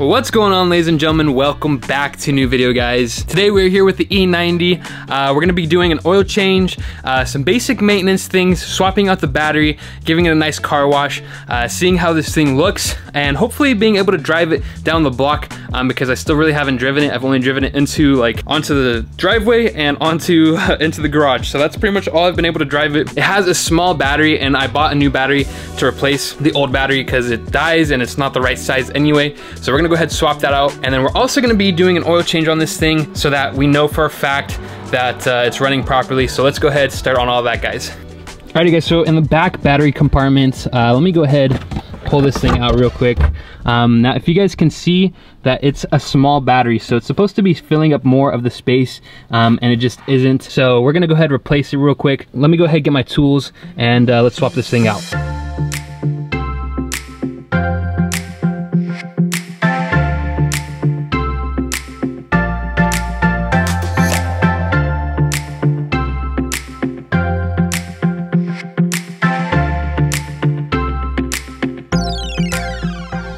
What's going on, ladies and gentlemen? Welcome back to a new video, guys. Today we're here with the E90. We're gonna be doing an oil change, some basic maintenance things, swapping out the battery, giving it a nice car wash, seeing how this thing looks, and hopefully being able to drive it down the block because I still really haven't driven it. I've only driven it onto the driveway and onto into the garage. So that's pretty much all I've been able to drive it. It has a small battery, and I bought a new battery to replace the old battery because it dies and it's not the right size anyway. So we're gonna go ahead and swap that out, and then we're also going to be doing an oil change on this thing so that we know for a fact that it's running properly. So let's go ahead and start on all that, guys. Alrighty, guys, so in the back battery compartment, let me go ahead pull this thing out real quick. Now if you guys can see that it's a small battery, so it's supposed to be filling up more of the space, and it just isn't. So we're gonna go ahead and replace it real quick. Let me go ahead and get my tools, and let's swap this thing out.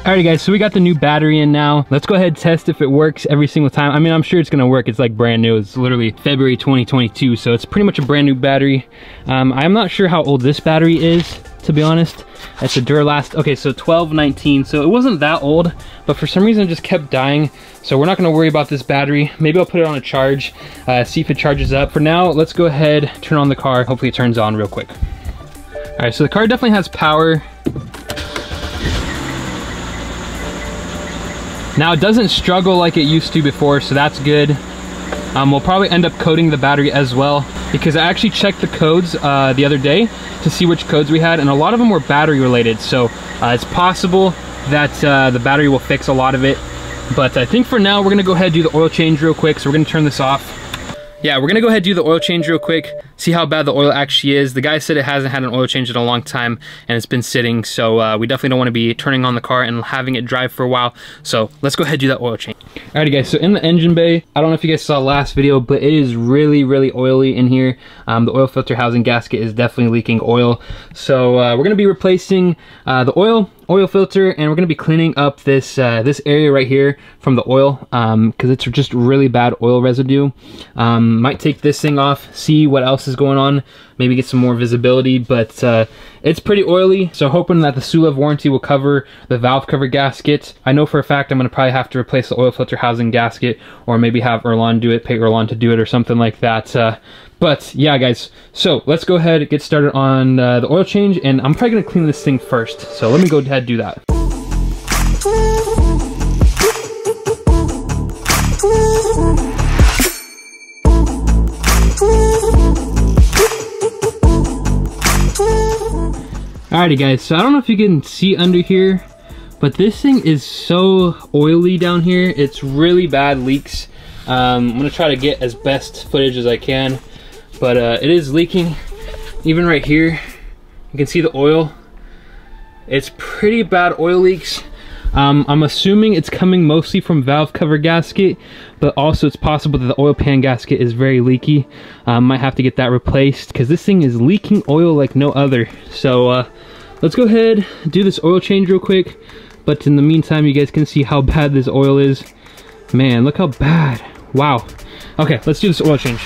Alrighty, guys, so we got the new battery in now. Let's go ahead and test if it works every single time. I mean, I'm sure it's gonna work. It's like brand new. It's literally February 2022, so it's pretty much a brand new battery. I'm not sure how old this battery is, to be honest. It's a Duralast. Okay, so 1219, so it wasn't that old, but for some reason it just kept dying. So we're not gonna worry about this battery. Maybe I'll put it on a charge, see if it charges up. For now, let's go ahead, turn on the car. Hopefully it turns on real quick. All right, so the car definitely has power. Now it doesn't struggle like it used to before, so that's good. We'll probably end up coding the battery as well, because I actually checked the codes the other day to see which codes we had, and a lot of them were battery related. So it's possible that the battery will fix a lot of it. But I think for now, we're gonna go ahead and do the oil change real quick. So we're gonna turn this off. Yeah, we're gonna go ahead and do the oil change real quick, see how bad the oil actually is. The guy said it hasn't had an oil change in a long time and it's been sitting, so we definitely don't wanna be turning on the car and having it drive for a while. So let's go ahead and do that oil change. Alrighty, guys, so in the engine bay, I don't know if you guys saw last video, but it is really, really oily in here. The oil filter housing gasket is definitely leaking oil. So we're gonna be replacing the oil filter, and we're gonna be cleaning up this this area right here from the oil, because it's just really bad oil residue. Might take this thing off, see what else is going on, maybe get some more visibility, but it's pretty oily. So hoping that the SULEV warranty will cover the valve cover gasket. I know for a fact I'm gonna probably have to replace the oil filter housing gasket, or maybe have Erlon do it, pay Erlon to do it or something like that. But yeah, guys, so let's go ahead and get started on the oil change, and I'm probably gonna clean this thing first. So let me go ahead and do that. Alrighty, guys, so I don't know if you can see under here, but this thing is so oily down here. It's really bad leaks. I'm gonna try to get as best footage as I can, but it is leaking. Even right here, you can see the oil. It's pretty bad oil leaks. I'm assuming it's coming mostly from valve cover gasket, but also it's possible that the oil pan gasket is very leaky. Might have to get that replaced because this thing is leaking oil like no other. So let's go ahead, do this oil change real quick. But in the meantime, you guys can see how bad this oil is. Man, look how bad. Wow. Okay, let's do this oil change.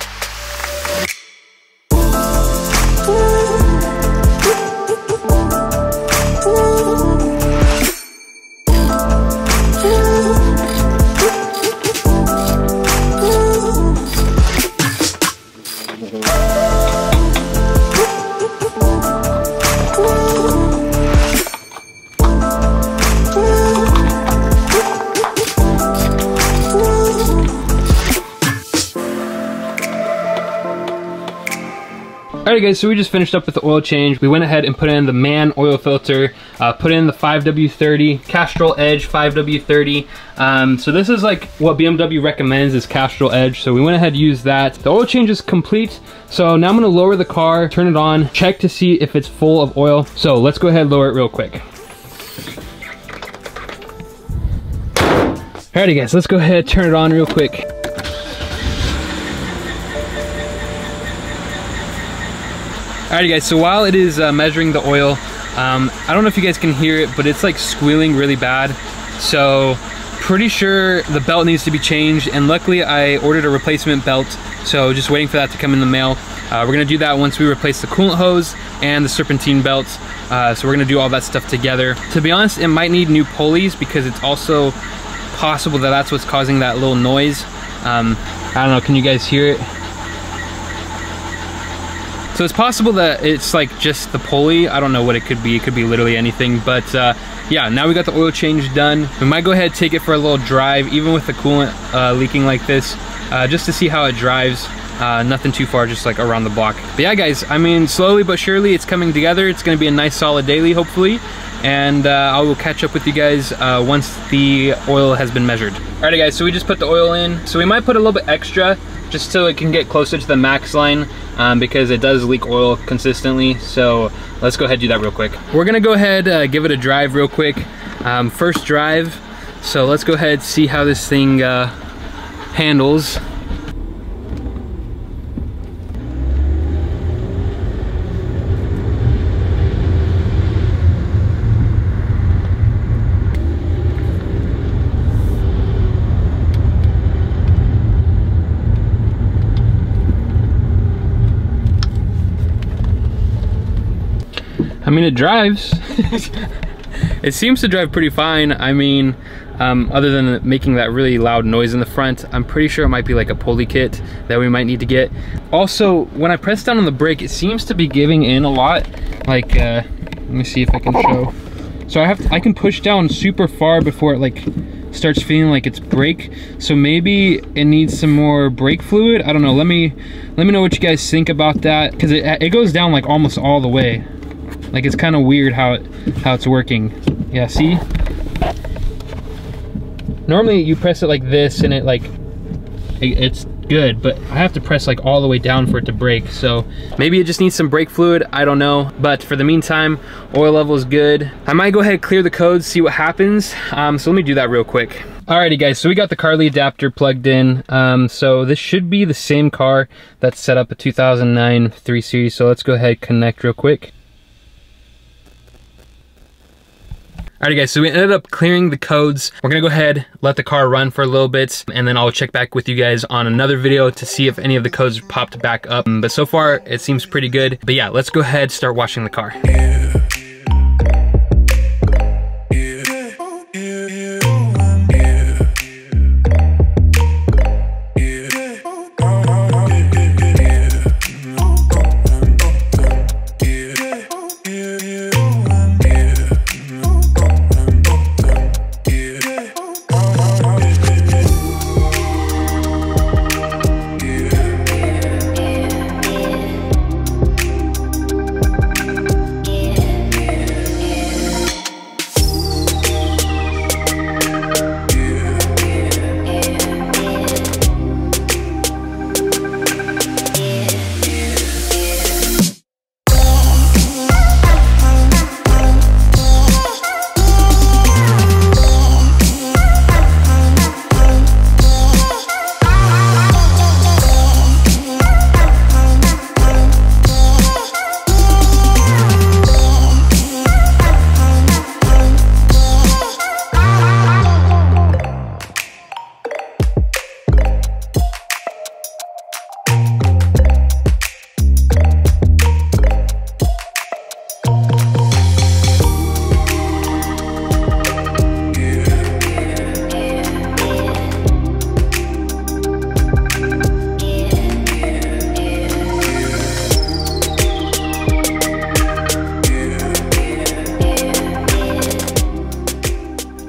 Alright, guys, so we just finished up with the oil change. We went ahead and put in the MAN oil filter, put in the 5W30, Castrol Edge 5W30. So this is like what BMW recommends is Castrol Edge. So we went ahead and used that. The oil change is complete. So now I'm gonna lower the car, turn it on, check to see if it's full of oil. So let's go ahead and lower it real quick. Alrighty, guys, let's go ahead and turn it on real quick. Alrighty, guys, so while it is measuring the oil, I don't know if you guys can hear it, but it's like squealing really bad. So pretty sure the belt needs to be changed, and luckily I ordered a replacement belt, so just waiting for that to come in the mail. We're gonna do that once we replace the coolant hose and the serpentine belts. So we're gonna do all that stuff together. To be honest, it might need new pulleys because it's also possible that that's what's causing that little noise. I don't know, can you guys hear it? So it's possible that it's like just the pulley. I don't know what it could be. It could be literally anything, but yeah, now we got the oil change done. We might go ahead and take it for a little drive, even with the coolant leaking like this, just to see how it drives. Nothing too far, just like around the block. But yeah, guys, I mean, slowly but surely it's coming together. It's gonna be a nice solid daily, hopefully. And I will catch up with you guys once the oil has been measured. Alrighty guys, so we just put the oil in. So we might put a little bit extra just so it can get closer to the max line because it does leak oil consistently. So let's go ahead and do that real quick. We're gonna go ahead, give it a drive real quick. First drive. So let's go ahead and see how this thing handles. I mean, it drives. It seems to drive pretty fine. I mean, other than making that really loud noise in the front, I'm pretty sure it might be like a pulley kit that we might need to get. Also, when I press down on the brake, it seems to be giving in a lot. Like, let me see if I can show. So I can push down super far before it like starts feeling like it's brake. So maybe it needs some more brake fluid. I don't know. Let me know what you guys think about that, because it goes down like almost all the way. Like, it's kind of weird how it's working. Yeah, see? Normally you press it like this and it's good, but I have to press like all the way down for it to brake. So maybe it just needs some brake fluid, I don't know. But for the meantime, oil level is good. I might go ahead and clear the codes, see what happens. So let me do that real quick. Alrighty guys, so we got the Carly adapter plugged in. So this should be the same car that's set up a 2009 3 Series. So let's go ahead and connect real quick. Alright guys, so we ended up clearing the codes. We're gonna go ahead, let the car run for a little bit, and then I'll check back with you guys on another video to see if any of the codes popped back up. But so far, it seems pretty good. But yeah, let's go ahead, start washing the car.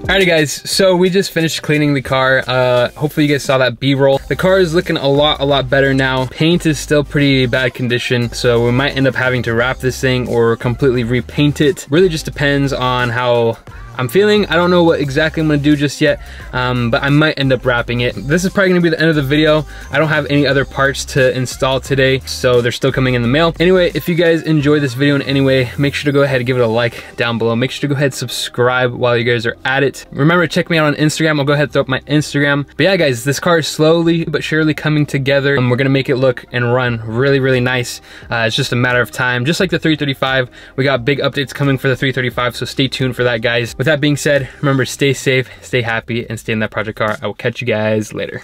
Alrighty guys, so we just finished cleaning the car. Hopefully you guys saw that B-roll. The car is looking a lot better now. Paint is still pretty bad condition, so we might end up having to wrap this thing or completely repaint it. Really just depends on how I'm feeling. I don't know what exactly I'm gonna do just yet, but I might end up wrapping it. This is probably gonna be the end of the video. I don't have any other parts to install today, so they're still coming in the mail. Anyway, if you guys enjoyed this video in any way, make sure to go ahead and give it a like down below. Make sure to go ahead and subscribe while you guys are at it. Remember to check me out on Instagram. I'll go ahead and throw up my Instagram. But yeah guys, this car is slowly but surely coming together. We're gonna make it look and run really nice. It's just a matter of time. Just like the 335, we got big updates coming for the 335, so stay tuned for that guys. With With that being said, remember, stay safe, stay happy, and stay in that project car. I will catch you guys later.